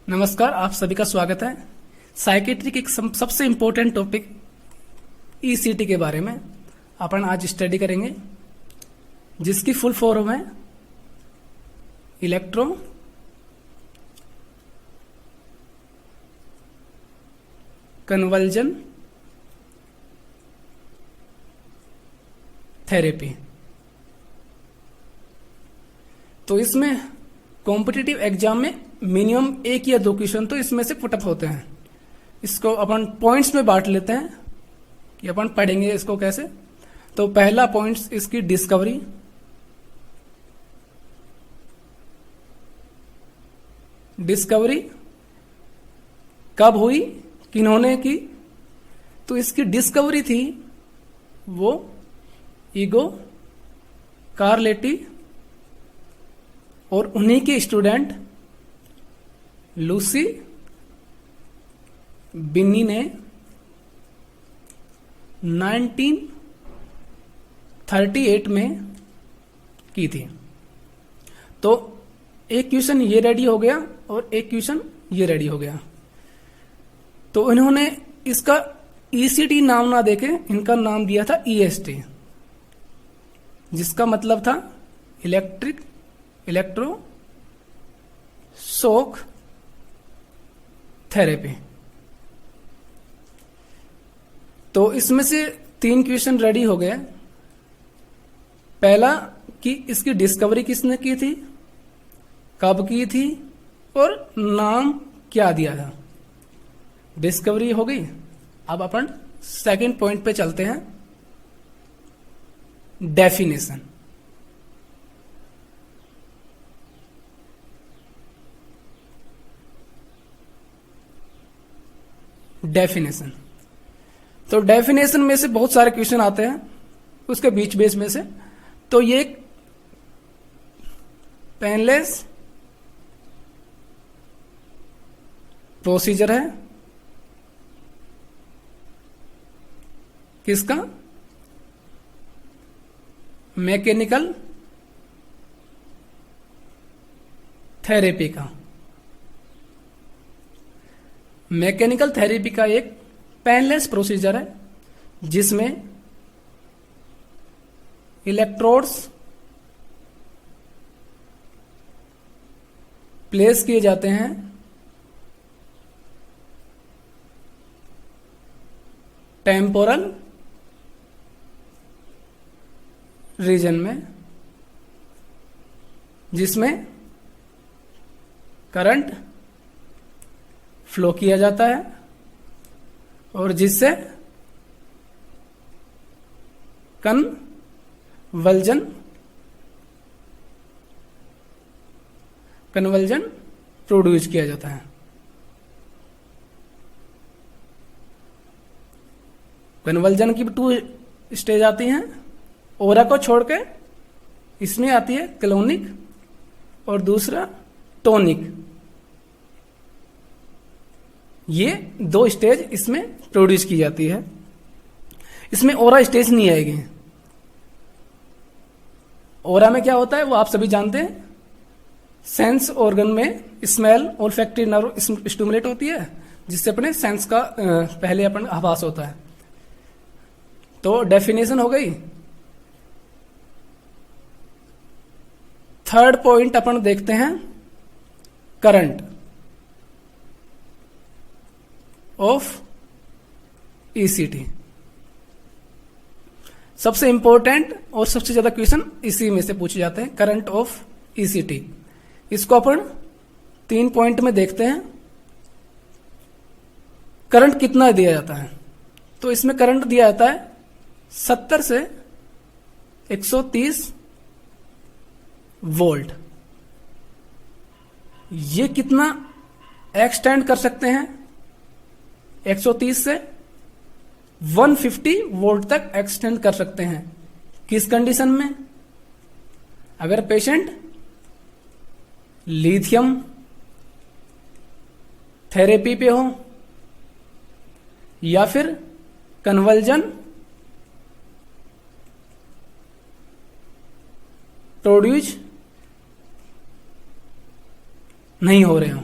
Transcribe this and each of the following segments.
नमस्कार, आप सभी का स्वागत है। साइकेट्री के एक सबसे इम्पोर्टेंट टॉपिक ईसीटी के बारे में अपन आज स्टडी करेंगे, जिसकी फुल फॉर्म है इलेक्ट्रो कन्वर्जन थेरेपी। तो इसमें कॉम्पिटिटिव एग्जाम में मिनिमम एक या दो क्वेश्चन तो इसमें से पुटअप होते हैं। इसको अपन पॉइंट्स में बांट लेते हैं कि अपन पढ़ेंगे इसको कैसे। तो पहला पॉइंट इसकी डिस्कवरी, डिस्कवरी कब हुई, किन्होंने की। तो इसकी डिस्कवरी थी वो ईगो कार्लेटी और उन्हीं के स्टूडेंट लूसी बिन्नी ने 1938 में की थी। तो एक क्वेश्चन ये रेडी हो गया और एक क्वेश्चन ये रेडी हो गया। तो इन्होंने इसका ईसीटी नाम ना देके इनका नाम दिया था ईएसटी, जिसका मतलब था इलेक्ट्रो शॉक थेरेपी। तो इसमें से 3 क्वेश्चन रेडी हो गए। पहला कि इसकी डिस्कवरी किसने की थी, कब की थी और नाम क्या दिया था। डिस्कवरी हो गई। अब अपन सेकंड पॉइंट पे चलते हैं, डेफिनेशन। डेफिनेशन तो डेफिनेशन में से बहुत सारे क्वेश्चन आते हैं उसके बीच बेस में से। तो ये एक पेनलेस प्रोसीजर है। किसका? मैकेनिकल थेरेपी का। मैकेनिकल थेरेपी का एक पेनलेस प्रोसीजर है जिसमें इलेक्ट्रोड्स प्लेस किए जाते हैं टेम्पोरल रीजन में, जिसमें करंट फ्लो किया जाता है और जिससे कन्वर्जन प्रोड्यूस किया जाता है। कन्वर्जन की 2 स्टेज आती हैं। ओरा को छोड़ के इसमें आती है क्लोनिक और दूसरा टोनिक। ये 2 स्टेज इसमें प्रोड्यूस की जाती है। इसमें ओरा स्टेज नहीं आएगी। ओरा में क्या होता है वो आप सभी जानते हैं। सेंस ऑर्गन में स्मेल और olfactory नर्व स्टिमुलेट होती है, जिससे अपने सेंस का पहले अपन आभास होता है। तो डेफिनेशन हो गई। थर्ड पॉइंट अपन देखते हैं करंट ऑफ ईसीटी। सबसे इंपॉर्टेंट और सबसे ज्यादा क्वेश्चन इसी में से पूछे जाते हैं, करंट ऑफ ईसीटी। इसको अपन 3 पॉइंट में देखते हैं। करंट कितना दिया जाता है? तो इसमें करंट दिया जाता है 70 से 130 वोल्ट। ये कितना एक्सटेंड कर सकते हैं? 130 से 150 वोल्ट तक एक्सटेंड कर सकते हैं। किस कंडीशन में? अगर पेशेंट लिथियम थेरेपी पे हो या फिर कन्वर्जन प्रोड्यूस नहीं हो रहे हो।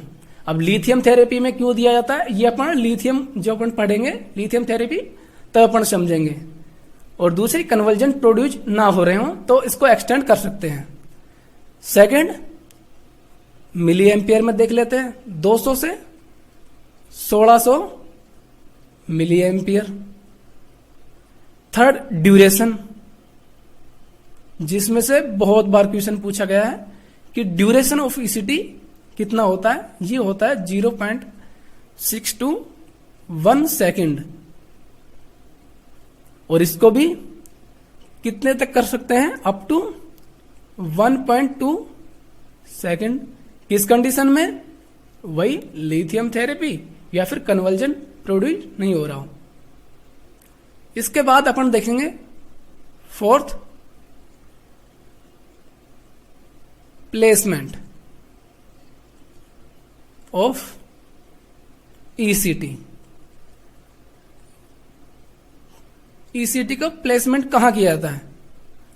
अब लिथियम थेरेपी में क्यों दिया जाता है, ये अपन लिथियम जो अपन पढ़ेंगे लिथियम थेरेपी तब अपन समझेंगे। और दूसरी, कन्वर्जन प्रोड्यूस ना हो रहे हो तो इसको एक्सटेंड कर सकते हैं। सेकंड, मिली एम्पियर में देख लेते हैं, 200 से 1600 मिली एम्पियर। थर्ड, ड्यूरेशन, जिसमें से बहुत बार क्वेश्चन पूछा गया है कि ड्यूरेशन ऑफ ईसीटी कितना होता है, ये होता है 0.621 सेकेंड। और इसको भी कितने तक कर सकते हैं, अप टू 1.2 सेकेंड। किस कंडीशन में, वही लिथियम थेरेपी या फिर कन्वर्जन प्रोड्यूस नहीं हो रहा हो। इसके बाद अपन देखेंगे fourth, placement of ECT. ECT का प्लेसमेंट कहां किया जाता है,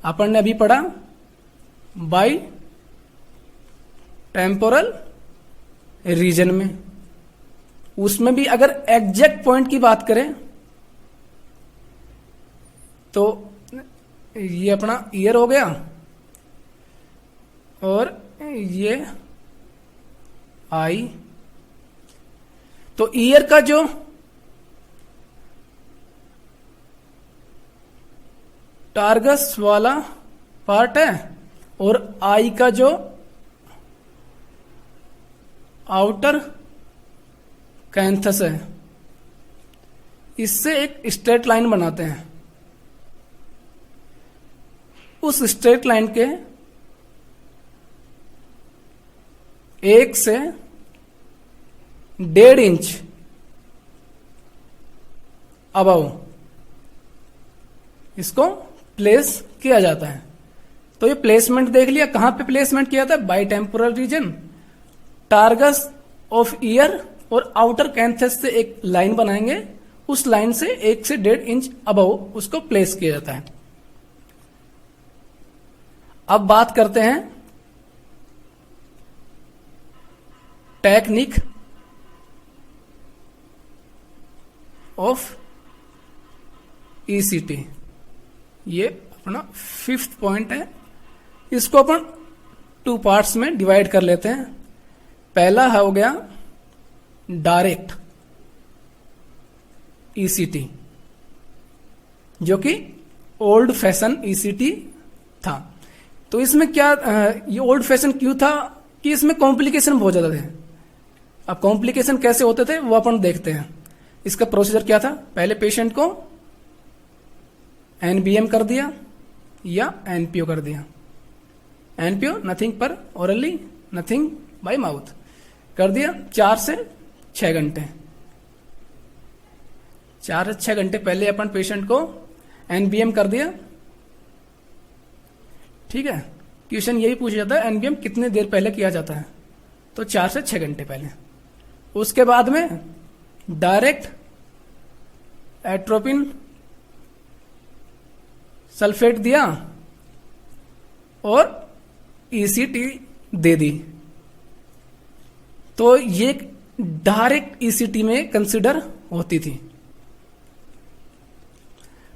अपन ने अभी पढ़ा बाई टेम्पोरल रीजन में। उसमें भी अगर एग्जैक्ट पॉइंट की बात करें तो ये अपना ईयर हो गया और ये आई। तो ईयर का जो टारगस वाला पार्ट है और आई का जो आउटर कैंथस है, इससे एक स्ट्रेट लाइन बनाते हैं। उस स्ट्रेट लाइन के 1 से 1.5 इंच अबव इसको प्लेस किया जाता है। तो ये प्लेसमेंट देख लिया, कहां पे प्लेसमेंट किया था, bi temporal region, tragus of ear और आउटर कैंथस से एक लाइन बनाएंगे, उस लाइन से 1 से 1.5 इंच अबव उसको प्लेस किया जाता है। अब बात करते हैं टेक्निक ऑफ ईसीटी। ये अपना 5th पॉइंट है। इसको अपन 2 पार्ट्स में डिवाइड कर लेते हैं। पहला हो गया डायरेक्ट ईसीटी, जो कि ओल्ड फैशन ईसीटी था। तो इसमें क्या, ये ओल्ड फैशन क्यों था कि इसमें कॉम्प्लिकेशन बहुत ज्यादा थे। अब कॉम्प्लिकेशन कैसे होते थे वो अपन देखते हैं। इसका प्रोसीजर क्या था, पहले पेशेंट को एनबीएम कर दिया या एनपीओ कर दिया। एनपीओ नथिंग पर ओरली, नथिंग बाय माउथ कर दिया। 4 से 6 घंटे, 4 से 6 घंटे पहले अपन पेशेंट को एनबीएम कर दिया। ठीक है, क्वेश्चन यही पूछा जाता है एनबीएम कितने देर पहले किया जाता है, तो 4 से 6 घंटे पहले। उसके बाद में डायरेक्ट एट्रोपिन सल्फेट दिया और ईसीटी दे दी। तो ये डायरेक्ट ईसीटी में कंसिडर होती थी।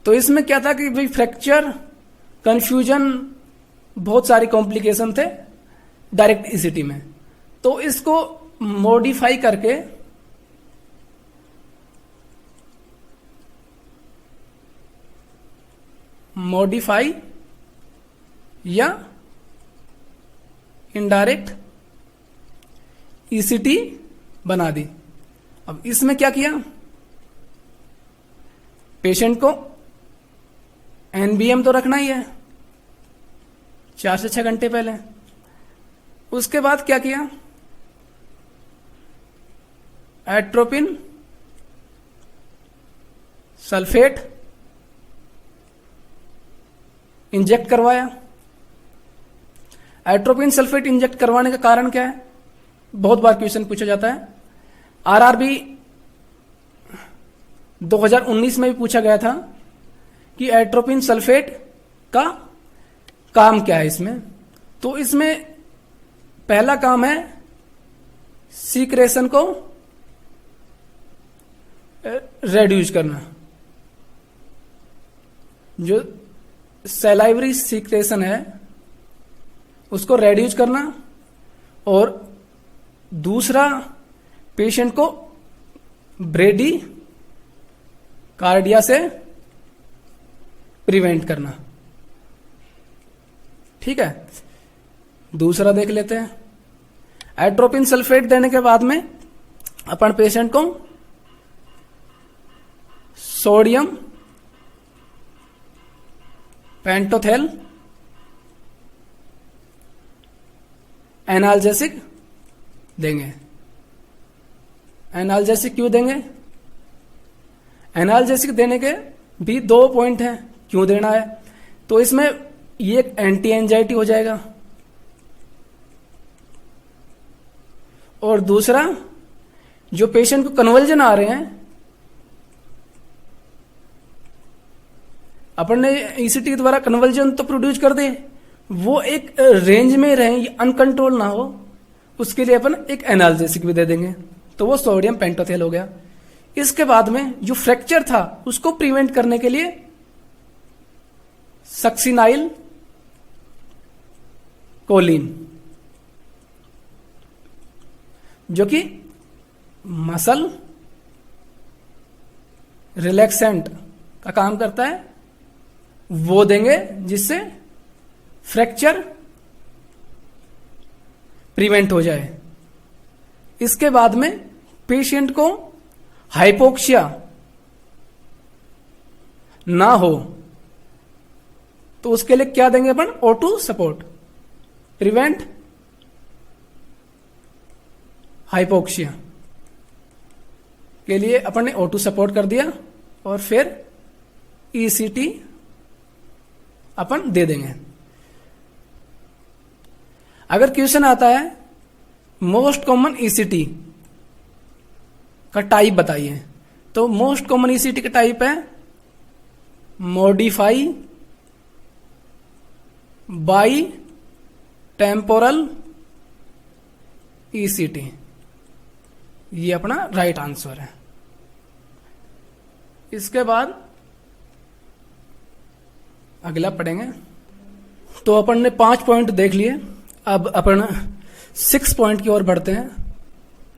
तो इसमें क्या था कि भाई फ्रैक्चर, कंफ्यूजन, बहुत सारे कॉम्प्लिकेशन थे डायरेक्ट ईसीटी में। तो इसको मॉडिफाई करके मॉडिफाई या इनडायरेक्ट ईसीटी बना दी। अब इसमें क्या किया, पेशेंट को एनबीएम तो रखना ही है 4 से 6 घंटे पहले। उसके बाद क्या किया, एट्रोपिन सल्फेट इंजेक्ट करवाया। एट्रोपिन सल्फेट इंजेक्ट करवाने का कारण क्या है, बहुत बार क्वेश्चन पूछा जाता है। आरआरबी 2019 में भी पूछा गया था कि एट्रोपिन सल्फेट का काम क्या है इसमें। तो इसमें पहला काम है सीक्रेशन को रेड्यूस करना, जो सैलाइवरी सीक्रेशन है उसको रेड्यूस करना, और दूसरा पेशेंट को ब्रेडी कार्डिया से प्रिवेंट करना। ठीक है, दूसरा देख लेते हैं। एट्रोपिन सल्फेट देने के बाद में अपन पेशेंट को सोडियम पेंटोथेल एनाल्जेसिक देंगे। एनाल्जेसिक क्यों देंगे? एनाल्जेसिक देने के भी 2 पॉइंट हैं क्यों देना है। तो इसमें ये एक एंटी एंजाइटी हो जाएगा, और दूसरा जो पेशेंट को कन्वल्जन आ रहे हैं, अपन ने ईसीटी द्वारा कन्वल्जन तो प्रोड्यूस कर दे, वो एक रेंज में रहे, अनकंट्रोल ना हो, उसके लिए अपन एक एनाल्जेसिक भी दे देंगे। तो वो सोडियम पेंटोथेल हो गया। इसके बाद में जो फ्रैक्चर था उसको प्रिवेंट करने के लिए सक्सिनाइल कोलिन, जो कि मसल रिलैक्सेंट का काम करता है, वो देंगे जिससे फ्रैक्चर प्रिवेंट हो जाए। इसके बाद में पेशेंट को हाइपोक्सिया ना हो तो उसके लिए क्या देंगे अपन? O2 सपोर्ट, प्रिवेंट हाइपोक्सिया के लिए अपन ने O2 सपोर्ट कर दिया, और फिर ECT अपन दे देंगे। अगर क्वेश्चन आता है मोस्ट कॉमन ECT का टाइप बताइए, तो मोस्ट कॉमन ECT का टाइप है मॉडिफाई बाई टेम्पोरल ECT। ये अपना राइट आंसर है। इसके बाद अगला पढ़ेंगे। तो अपन ने 5 पॉइंट देख लिए, अब अपन 6 पॉइंट की ओर बढ़ते हैं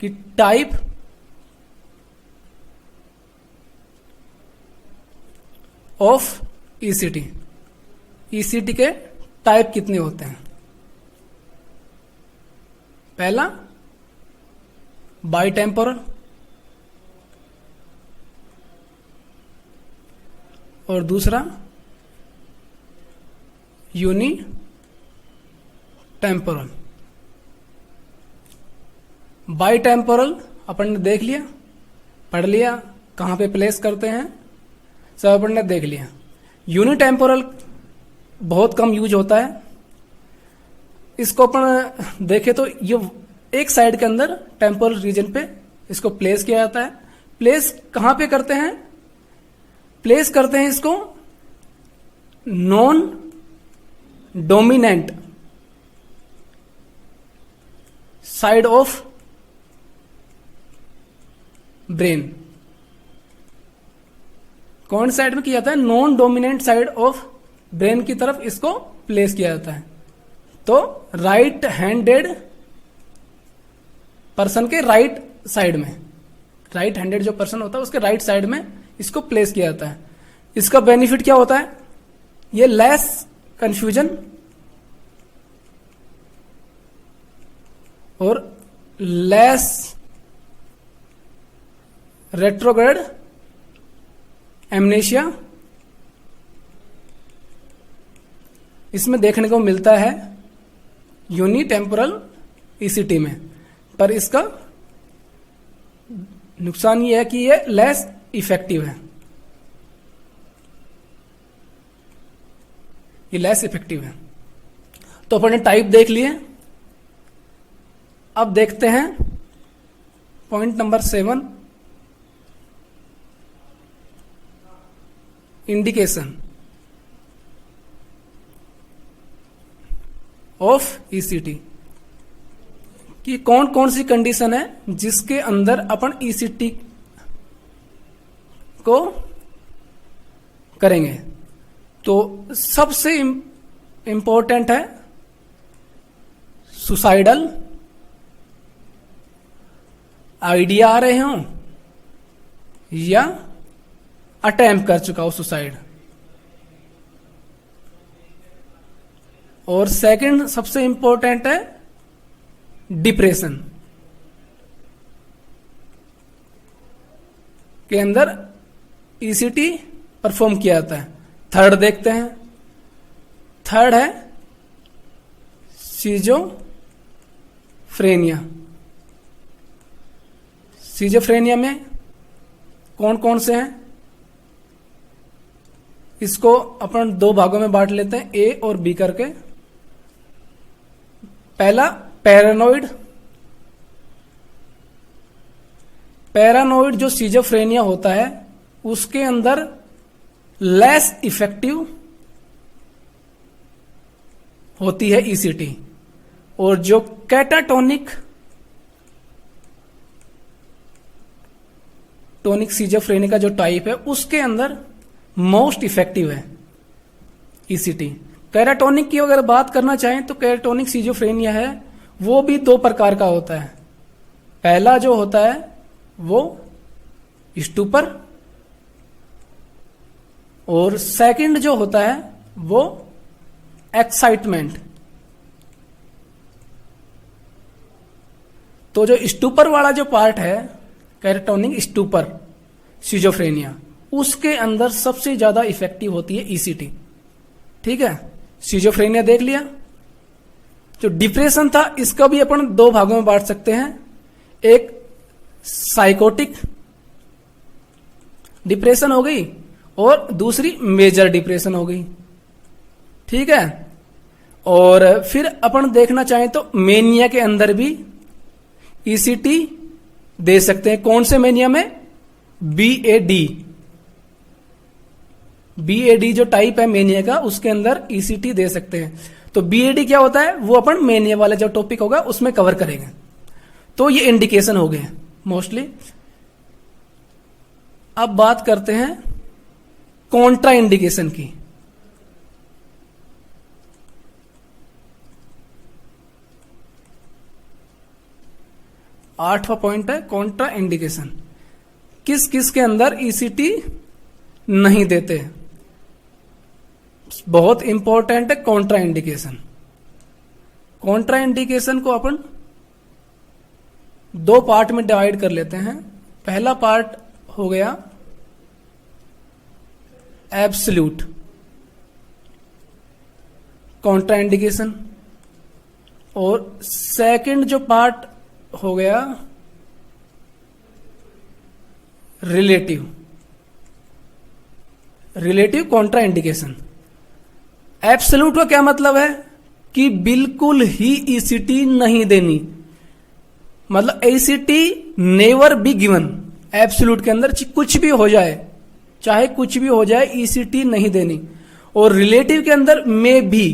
कि टाइप ऑफ ECT। ECT के टाइप कितने होते हैं? पहला बाई टेम्पोरल, और दूसरा यूनी टेम्पोरल। बाई टेम्पोरल अपन ने देख लिया, पढ़ लिया, कहां पे प्लेस करते हैं सब अपन ने देख लिया। यूनी टेम्पोरल बहुत कम यूज होता है। इसको अपन देखे तो ये एक साइड के अंदर टेम्पोरल रीजन पे इसको प्लेस किया जाता है। प्लेस कहां पे करते हैं? प्लेस करते हैं इसको non dominant side of brain. कौन साइड में किया जाता है? Non dominant side of brain की तरफ इसको प्लेस किया जाता है। तो राइट हैंडेड पर्सन के राइट साइड में, राइट हैंडेड जो पर्सन होता है उसके राइट साइड में इसको प्लेस किया जाता है। इसका बेनिफिट क्या होता है? ये लेस कंफ्यूजन और लेस रेट्रोग्रेड एमनेशिया इसमें देखने को मिलता है यूनिटेम्पोरल ECT में। पर इसका नुकसान ये है कि ये लेस इफेक्टिव है, ये लेस इफेक्टिव है। तो अपन ने टाइप देख लिए। अब देखते हैं point number 7, indication of ECT। कि कौन कौन सी कंडीशन है जिसके अंदर अपन ईसीटी को करेंगे। तो सबसे इंपॉर्टेंट है सुसाइडल, आइडिया आ रहे हों या अटेम्प्ट कर चुका हो सुसाइड। और सेकंड सबसे इंपॉर्टेंट है डिप्रेशन के अंदर ईसीटी परफॉर्म किया जाता है। थर्ड देखते हैं, थर्ड है सिजोफ्रेनिया। सिजोफ्रेनिया में कौन कौन से हैं, इसको अपन दो भागों में बांट लेते हैं, ए और बी करके। पहला पैरानोइड। पैरानोइड जो सिजोफ्रेनिया होता है उसके अंदर लेस इफेक्टिव होती है ईसीटी, और जो कैटाटोनिक सिजोफ्रेनिया का जो टाइप है उसके अंदर मोस्ट इफेक्टिव है ईसीटी। कैटाटोनिक की अगर बात करना चाहें तो कैटाटोनिक सिजोफ्रेनिया है वो भी दो प्रकार का होता है। पहला जो होता है वो स्टूपर, और सेकंड जो होता है वो एक्साइटमेंट। तो जो स्टूपर वाला जो पार्ट है कैटाटोनिक स्टूपर सिजोफ्रेनिया, उसके अंदर सबसे ज्यादा इफेक्टिव होती है ईसीटी। ठीक है, सिजोफ्रेनिया देख लिया। जो डिप्रेशन था इसका भी अपन दो भागों में बांट सकते हैं, एक साइकोटिक डिप्रेशन हो गई और दूसरी मेजर डिप्रेशन हो गई। ठीक है, और फिर अपन देखना चाहें तो मेनिया के अंदर भी ईसीटी दे सकते हैं। कौन से मेनिया में? बीएडी जो टाइप है मेनिया का उसके अंदर ईसीटी दे सकते हैं। तो बीएडी क्या होता है वो अपन मेनिया वाला जो टॉपिक होगा उसमें कवर करेंगे। तो ये इंडिकेशन हो गए मोस्टली। अब बात करते हैं कॉन्ट्रा इंडिकेशन की। आठवां पॉइंट है कॉन्ट्रा इंडिकेशन। किस किस के अंदर ईसीटी नहीं देते? बहुत इंपॉर्टेंट है कॉन्ट्रा इंडिकेशन। कॉन्ट्रा इंडिकेशन को अपन दो पार्ट में डिवाइड कर लेते हैं। पहला पार्ट हो गया एब्सोल्यूट कॉन्ट्रा इंडिकेशन, और सेकंड जो पार्ट हो गया रिलेटिव कॉन्ट्रा इंडिकेशन। एब्सोल्यूट का क्या मतलब है कि बिल्कुल ही ईसीटी नहीं देनी, मतलब ECT never be given. Absolute के अंदर कुछ भी हो जाए, चाहे कुछ भी हो जाए, ईसीटी नहीं देनी। और रिलेटिव के अंदर में भी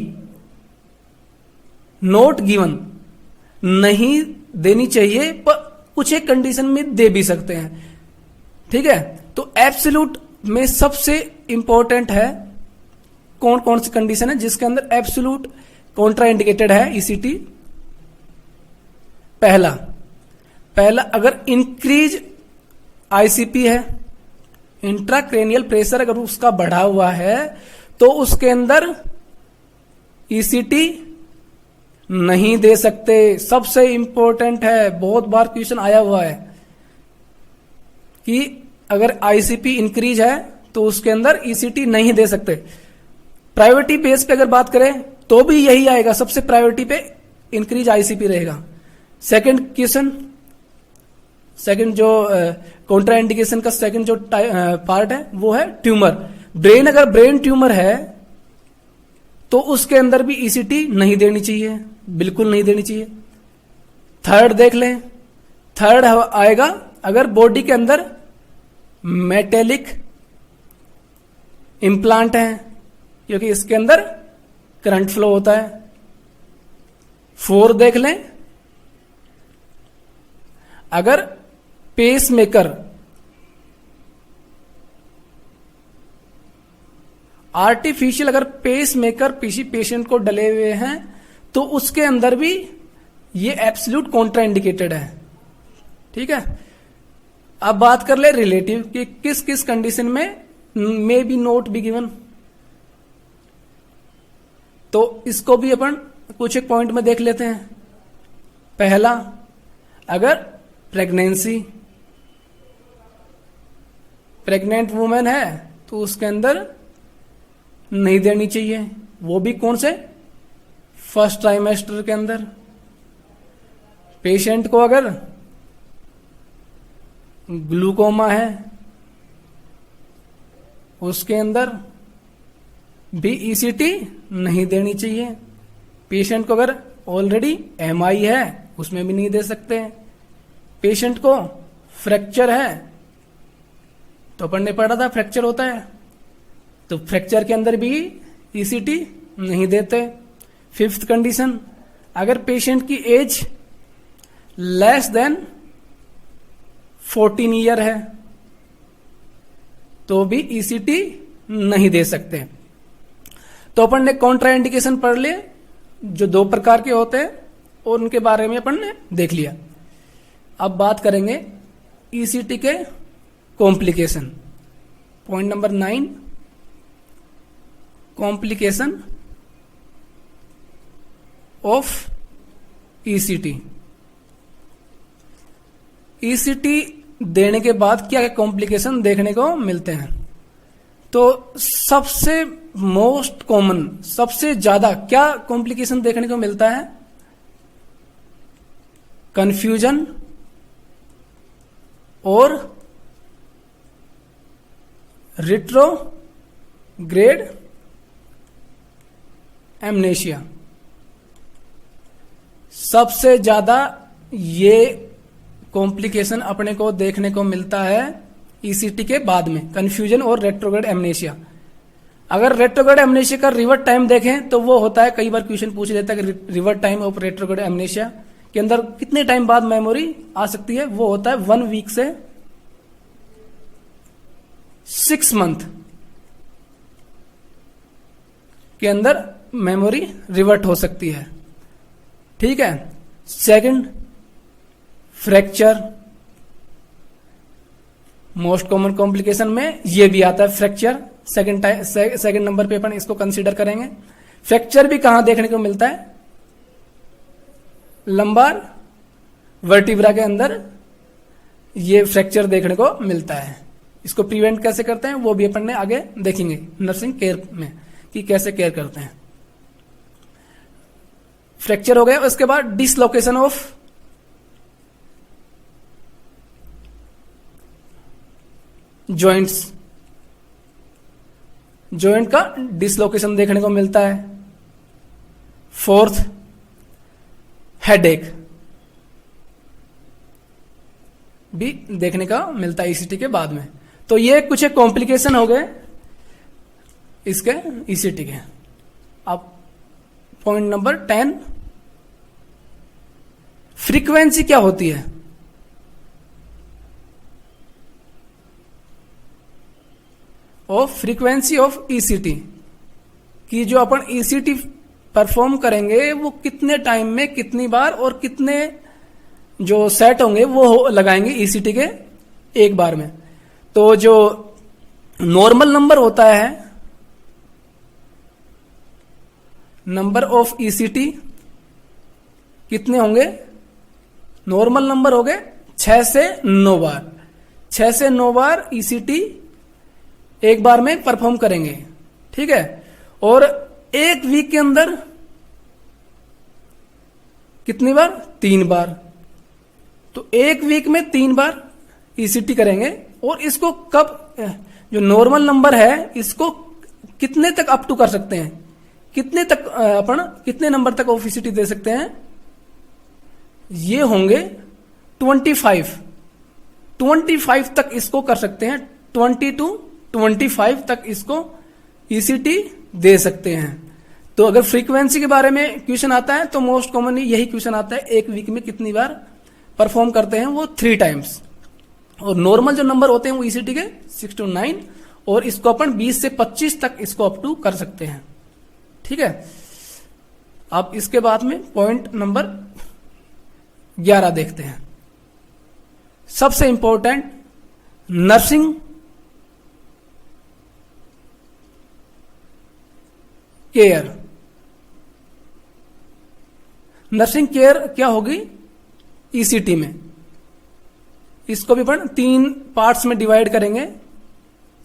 नॉट गिवन, नहीं देनी चाहिए, पर कुछ एक कंडीशन में दे भी सकते हैं। ठीक है, तो एब्सोल्यूट में सबसे इंपॉर्टेंट है कौन कौन सी कंडीशन है जिसके अंदर एब्सोल्यूट कॉन्ट्रा इंडिकेटेड है ईसीटी। पहला अगर इंक्रीज आईसीपी है, इंट्राक्रेनियल प्रेशर अगर उसका बढ़ा हुआ है तो उसके अंदर ईसीटी नहीं दे सकते। सबसे इंपॉर्टेंट है, बहुत बार क्वेश्चन आया हुआ है कि अगर आईसीपी इंक्रीज है तो उसके अंदर ईसीटी नहीं दे सकते। प्रायोरिटी बेस पे अगर बात करें तो भी यही आएगा, सबसे प्रायोरिटी पे इंक्रीज आईसीपी रहेगा। सेकंड क्वेश्चन, सेकंड जो कॉन्ट्रा इंडिकेशन का सेकंड जो पार्ट है वो है ट्यूमर। ब्रेन, अगर ब्रेन ट्यूमर है तो उसके अंदर भी ईसीटी नहीं देनी चाहिए, बिल्कुल नहीं देनी चाहिए। थर्ड देख लें, थर्ड आएगा अगर बॉडी के अंदर मेटेलिक इंप्लांट है, क्योंकि इसके अंदर करंट फ्लो होता है। फोर्थ देख लें अगर पेसमेकर आर्टिफिशियल अगर पेसमेकर पेशेंट को डले हुए हैं तो उसके अंदर भी ये एब्सोल्यूट कॉन्ट्राइंडिकेटेड है। ठीक है, अब बात कर ले रिलेटिव कि किस किस कंडीशन में may be note be given. तो इसको भी अपन कुछ एक पॉइंट में देख लेते हैं। पहला, अगर प्रेग्नेंट वुमेन है तो उसके अंदर नहीं देनी चाहिए, वो भी कौन से, फर्स्ट ट्राइमेस्टर के अंदर। पेशेंट को अगर ग्लूकोमा है उसके अंदर भी ईसीटी नहीं देनी चाहिए। पेशेंट को अगर ऑलरेडी एमआई है उसमें भी नहीं दे सकते। पेशेंट को फ्रैक्चर है तो अपन ने पढ़ा था फ्रैक्चर होता है, तो फ्रैक्चर के अंदर भी ईसीटी नहीं देते। फिफ्थ कंडीशन, अगर पेशेंट की एज लेस देन 14 ईयर है तो भी ईसीटी नहीं दे सकते। तो अपन ने कॉन्ट्राइंडिकेशन पढ़ लिए जो 2 प्रकार के होते हैं और उनके बारे में अपन ने देख लिया। अब बात करेंगे ईसीटी के complication. Point number 9, complication of ECT. ECT देने के बाद क्या कॉम्प्लिकेशन देखने को मिलते हैं? तो सबसे मोस्ट कॉमन, सबसे ज्यादा क्या कॉम्प्लिकेशन देखने को मिलता है? कंफ्यूजन और रिट्रोग्रेड एमनेशिया। सबसे ज्यादा ये कॉम्प्लिकेशन अपने को देखने को मिलता है ईसीटी के बाद में, कंफ्यूजन और रेट्रोग्रेड एमनेशिया। अगर रेट्रोग्रेड एमनेशिया का रिवर्ट टाइम देखें तो वो होता है, कई बार क्वेश्चन पूछ लेता है कि revert time of retrograde amnesia के अंदर कितने टाइम बाद मेमोरी आ सकती है? वो होता है 1 वीक से 6 मंथ के अंदर मेमोरी रिवर्ट हो सकती है। ठीक है। Second, fracture. Most common complication में ये भी आता है फ्रैक्चर। सेकंड नंबर पे अपन इसको कंसीडर करेंगे। फ्रैक्चर भी कहां देखने को मिलता है? लंबार वर्टिब्रा के अंदर ये फ्रैक्चर देखने को मिलता है। इसको प्रिवेंट कैसे करते हैं वो भी अपन ने आगे देखेंगे नर्सिंग केयर में कि कैसे केयर करते हैं। फ्रैक्चर हो गया। उसके बाद डिसलोकेशन ऑफ जॉइंट्स। जॉइंट का डिसलोकेशन देखने को मिलता है। फोर्थ, हेडेक भी देखने का मिलता है ईसीटी के बाद में। तो ये कुछ एक कॉम्प्लिकेशन हो गए इसके ईसीटी के। अब पॉइंट नंबर 10, फ्रीक्वेंसी क्या होती है? ऑफ फ्रीक्वेंसी ऑफ ईसीटी कि जो अपन ईसीटी परफॉर्म करेंगे वो कितने टाइम में कितनी बार और कितने जो सेट होंगे वो लगाएंगे ईसीटी के एक बार में। तो जो नॉर्मल नंबर होता है, नंबर ऑफ ईसीटी कितने होंगे? नॉर्मल नंबर हो गए 6 से 9 बार। 6 से 9 बार ईसीटी एक बार में परफॉर्म करेंगे। ठीक है। और एक वीक के अंदर कितनी बार? 3 बार। तो एक वीक में 3 बार ईसीटी करेंगे। और इसको कब, जो नॉर्मल नंबर है इसको कितने तक अप टू कर सकते हैं? कितने तक अपन कितने नंबर तक ऑफ ईसीटी दे सकते हैं? ये होंगे 25 तक इसको कर सकते हैं। 20 to 25 तक इसको ईसीटी दे सकते हैं। तो अगर फ्रीक्वेंसी के बारे में क्वेश्चन आता है तो मोस्ट कॉमनली यही क्वेश्चन आता है, एक वीक में कितनी बार परफॉर्म करते हैं वो 3 टाइम्स, और नॉर्मल जो नंबर होते हैं वो ईसीटी के 6 to 9, और इसको अपन 20 से 25 तक इसको अप टू कर सकते हैं। ठीक है, अब इसके बाद में पॉइंट नंबर 11 देखते हैं। सबसे important, nursing care. Nursing care क्या होगी ईसीटी में, इसको भी अपन 3 पार्ट्स में डिवाइड करेंगे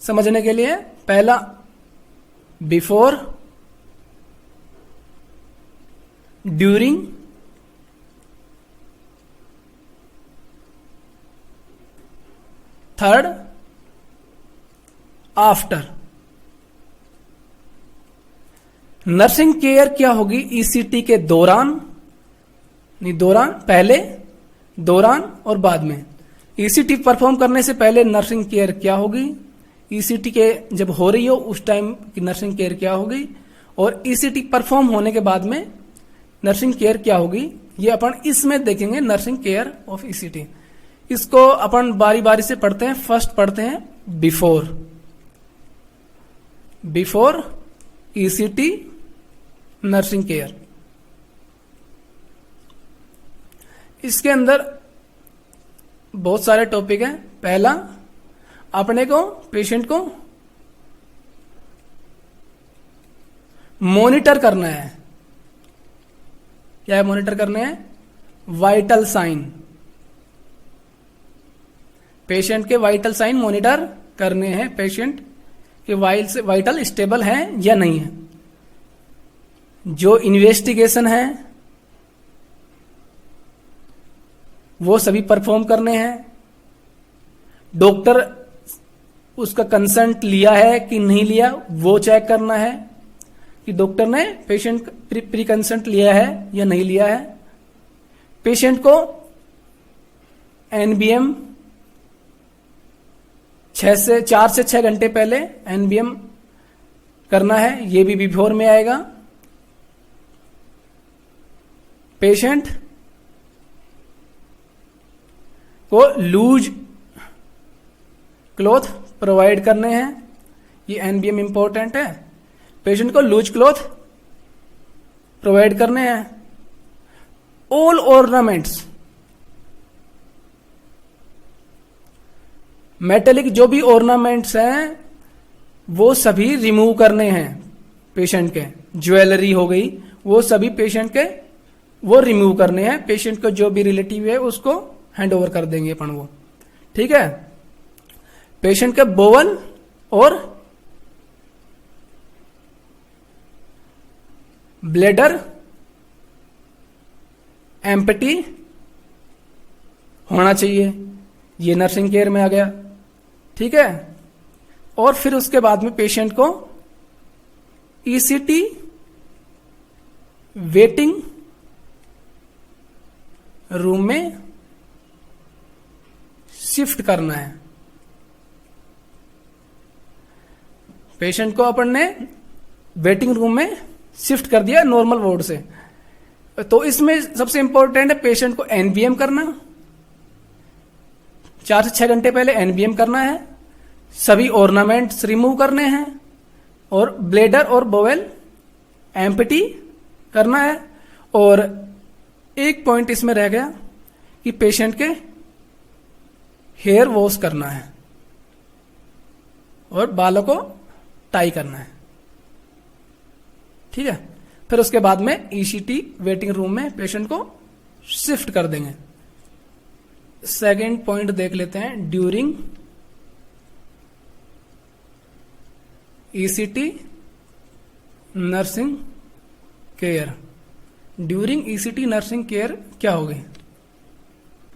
समझने के लिए। पहला before, during, third after. Nursing care क्या होगी ईसीटी के दौरान, नहीं दौरान, पहले, दौरान और बाद में। ईसीटी परफॉर्म करने से पहले नर्सिंग केयर क्या होगी, ईसीटी के जब हो रही हो उस टाइम की नर्सिंग केयर क्या होगी, और ईसीटी परफॉर्म होने के बाद में नर्सिंग केयर क्या होगी, ये अपन इसमें देखेंगे। नर्सिंग केयर ऑफ ईसीटी, इसको अपन बारी बारी से पढ़ते हैं। फर्स्ट पढ़ते हैं before. Before ECT nursing care, इसके अंदर बहुत सारे टॉपिक हैं। पहला, अपने को पेशेंट को मॉनिटर करना है। क्या है मॉनिटर करना है? Vital sign. पेशेंट के वाइटल साइन मॉनिटर करने हैं, पेशेंट के वाइटल स्टेबल है या नहीं है। जो इन्वेस्टिगेशन है वो सभी परफॉर्म करने हैं। डॉक्टर उसका कंसेंट लिया है कि नहीं लिया वो चेक करना है कि डॉक्टर ने पेशेंट प्री कंसेंट लिया है या नहीं लिया है। पेशेंट को एनबीएम 4 से 6 घंटे पहले एनबीएम करना है, ये भी बिफोर में आएगा। पेशेंट को लूज क्लॉथ प्रोवाइड करने हैं, ये एनबीएम इंपॉर्टेंट है। पेशेंट को लूज क्लॉथ प्रोवाइड करने हैं। ऑल ऑर्नामेंट्स, मेटेलिक जो भी ऑर्नामेंट्स हैं वो सभी रिमूव करने हैं पेशेंट के। ज्वेलरी हो गई वो सभी पेशेंट के वो रिमूव करने हैं। पेशेंट को जो भी रिलेटिव है उसको हैंड ओवर कर देंगे अपन वो। ठीक है, पेशेंट के बोवल और ब्लेडर एम्पटी होना चाहिए, ये नर्सिंग केयर में आ गया। ठीक है, और फिर उसके बाद में पेशेंट को ईसीटी वेटिंग रूम में शिफ्ट करना है। पेशेंट को अपन ने वेटिंग रूम में शिफ्ट कर दिया नॉर्मल वार्ड से। तो इसमें सबसे इंपॉर्टेंट है पेशेंट को एनबीएम करना, 4 से 6 घंटे पहले एनबीएम करना है, सभी ऑर्नामेंट्स रिमूव करने हैं, और ब्लेडर और बोवेल एम्पटी करना है। और एक पॉइंट इसमें रह गया कि पेशेंट के हेयर वॉश करना है और बालों को टाई करना है। ठीक है, फिर उसके बाद में ईसीटी वेटिंग रूम में पेशेंट को शिफ्ट कर देंगे। सेकेंड पॉइंट देख लेते हैं, during ECT nursing care. During ECT nursing care क्या होगी?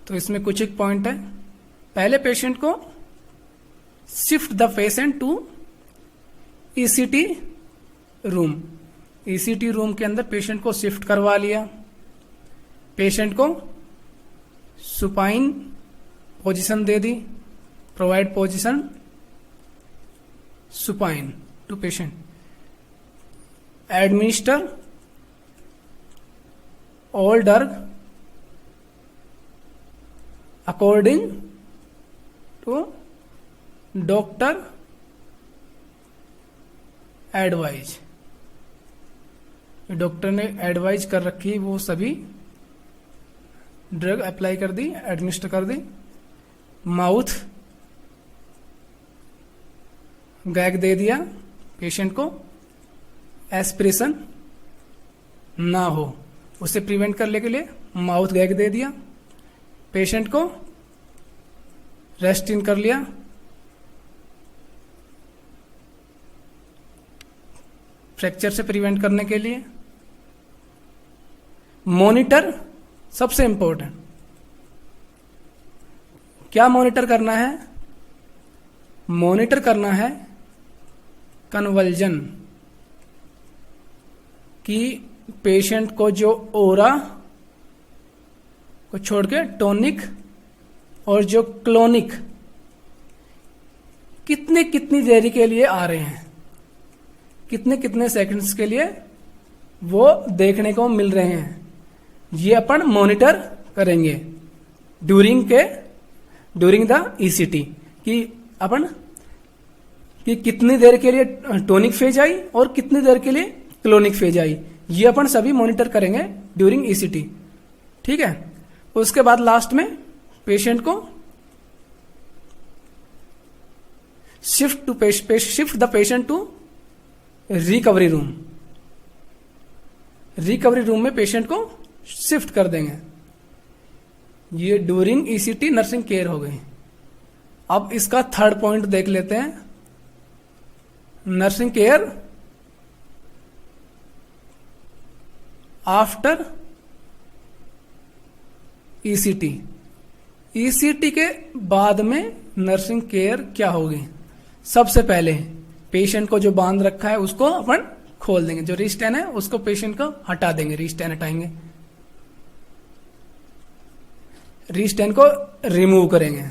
तो इसमें कुछ एक पॉइंट है। पहले पेशेंट को shift the patient to ECT room. ECT room के अंदर पेशेंट को शिफ्ट करवा लिया। पेशेंट को सुपाइन पोजीशन दे दी, provide position supine to patient. Administer all drug according to doctor advise. Doctor ने एडवाइज कर रखी है वो सभी ड्रग अप्लाई कर दी, एडमिनिस्टर कर दी। माउथ गैग दे दिया पेशेंट को, एस्पिरेशन ना हो उसे प्रिवेंट करने के लिए माउथ गैग दे दिया। पेशेंट को रेस्ट इन कर लिया। फ्रैक्चर से प्रिवेंट करने के लिए मॉनिटर सबसे इंपॉर्टेंट। क्या मॉनिटर करना है? मॉनिटर करना है कन्वल्जन कि पेशेंट को जो ओरा को छोड़ के टोनिक और जो क्लोनिक कितने कितनी देरी के लिए आ रहे हैं, कितने कितने सेकंड्स के लिए वो देखने को मिल रहे हैं, ये अपन मॉनिटर करेंगे ड्यूरिंग द ईसीटी कि अपन कि कितनी देर के लिए टोनिक फेज आई और कितनी देर के लिए क्लोनिक फेज आई, ये अपन सभी मॉनिटर करेंगे ड्यूरिंग ईसीटी। ठीक है। उसके बाद लास्ट में पेशेंट को shift the patient to recovery room. Recovery room में पेशेंट को शिफ्ट कर देंगे। ये ड्यूरिंग ईसीटी नर्सिंग केयर हो गई। अब इसका थर्ड पॉइंट देख लेते हैं, nursing care after ECT. ECT के बाद में नर्सिंग केयर क्या होगी? सबसे पहले पेशेंट को जो बांध रखा है उसको अपन खोल देंगे, जो रिस्टेन है उसको पेशेंट को हटा देंगे, रिस्टेन हटाएंगे, रिस्टेन को रिमूव करेंगे।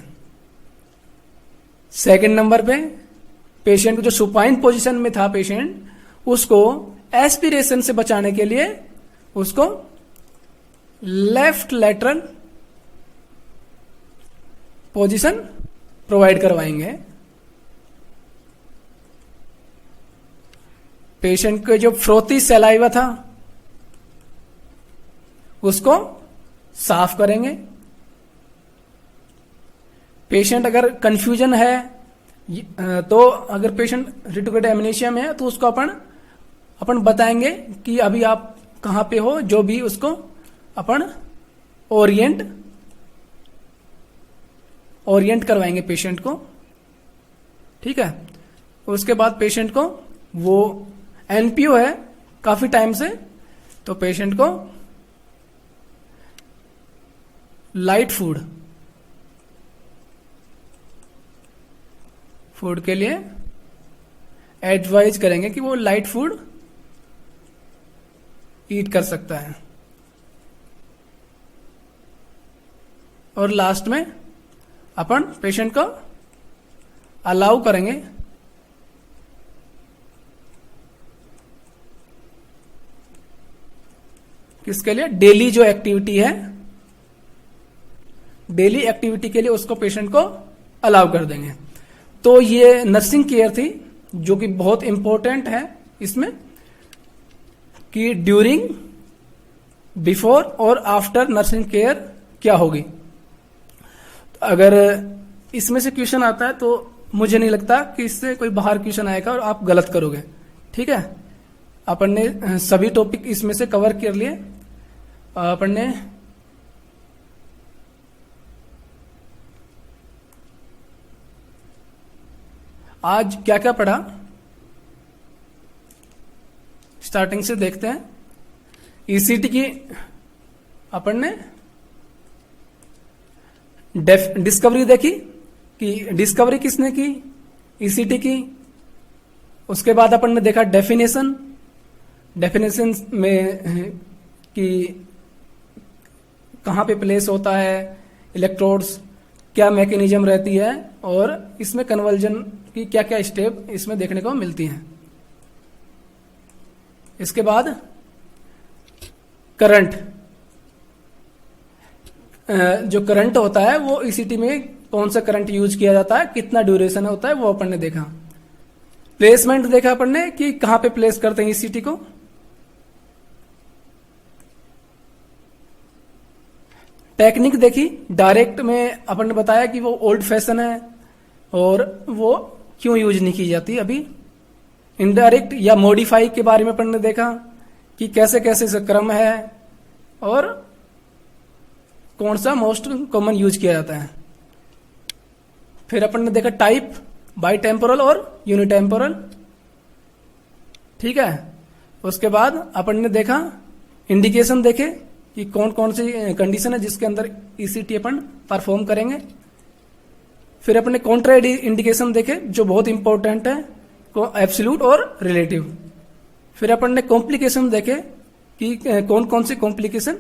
सेकंड नंबर पे पेशेंट को जो सुपाइन पोजीशन में था पेशेंट, उसको एस्पिरेशन से बचाने के लिए उसको लेफ्ट लैटरल पोजीशन प्रोवाइड करवाएंगे। पेशेंट के जो फ्रोथी सलाइवा था उसको साफ करेंगे। पेशेंट अगर कंफ्यूजन है तो अगर पेशेंट रिट्रोग्रेड एमनेशिया में है तो उसको अपन बताएंगे कि अभी आप कहां पे हो, जो भी उसको अपन ओरिएंट करवाएंगे पेशेंट को। ठीक है। उसके बाद पेशेंट को वो एनपीओ है काफी टाइम से, तो पेशेंट को लाइट फूड के लिए एडवाइज करेंगे कि वो लाइट फूड ईट कर सकता है। और लास्ट में अपन पेशेंट को अलाउ करेंगे किसके लिए? डेली जो एक्टिविटी है, डेली एक्टिविटी के लिए उसको पेशेंट को अलाउ कर देंगे। तो ये नर्सिंग केयर थी जो कि बहुत इंपॉर्टेंट है इसमें कि ड्यूरिंग, बिफोर और आफ्टर नर्सिंग केयर क्या होगी। अगर इसमें से क्वेश्चन आता है तो मुझे नहीं लगता कि इससे कोई बाहर क्वेश्चन आएगा और आप गलत करोगे। ठीक है। अपन ने सभी टॉपिक इसमें से कवर कर लिए। अपन ने आज क्या क्या पढ़ा, स्टार्टिंग से देखते हैं। ईसीटी की अपन ने डिस्कवरी देखी कि डिस्कवरी किसने की, ईसीटी की। उसके बाद अपन ने देखा डेफिनेशन में कि कहाँ पे प्लेस होता है इलेक्ट्रोड्स, क्या मैकेनिज्म रहती है, और इसमें कन्वर्जन की क्या क्या स्टेप इसमें देखने को मिलती हैं। इसके बाद करंट जो करंट होता है वो ईसीटी में कौन सा करंट यूज किया जाता है, कितना ड्यूरेशन होता है, वो अपन ने देखा। प्लेसमेंट देखा अपन ने कि कहां पे प्लेस करते हैं ईसीटी को। टेक्निक देखी, डायरेक्ट में अपन ने बताया कि वो ओल्ड फैशन है और वो क्यों यूज नहीं की जाती अभी। इनडायरेक्ट या मॉडिफाई के बारे में अपन ने देखा कि कैसे कैसे इसका क्रम है और कौन सा मोस्ट कॉमन यूज किया जाता है। फिर अपन ने देखा टाइप, बाई टेम्पोरल और यूनिटेम्पोरल, ठीक है। उसके बाद अपन ने देखा इंडिकेशन देखे कि कौन कौन सी कंडीशन है जिसके अंदर ईसीटी अपन परफॉर्म करेंगे। फिर अपने कॉन्ट्रा इंडिकेशन देखे जो बहुत इंपॉर्टेंट है, एब्सोल्यूट और रिलेटिव। फिर अपन ने कॉम्प्लिकेशन देखे कि कौन कौन से कॉम्प्लिकेशन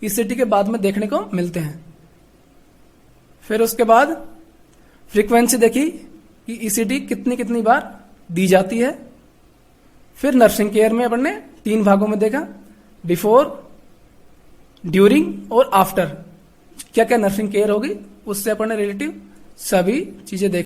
ईसीटी के बाद में देखने को मिलते हैं। फिर उसके बाद फ्रीक्वेंसी देखी कि ईसीटी कितनी कितनी बार दी जाती है। फिर नर्सिंग केयर में अपन ने 3 भागों में देखा, बिफोर, ड्यूरिंग और आफ्टर क्या क्या नर्सिंग केयर होगी, उससे अपन ने रिलेटिव सभी चीजें देखी।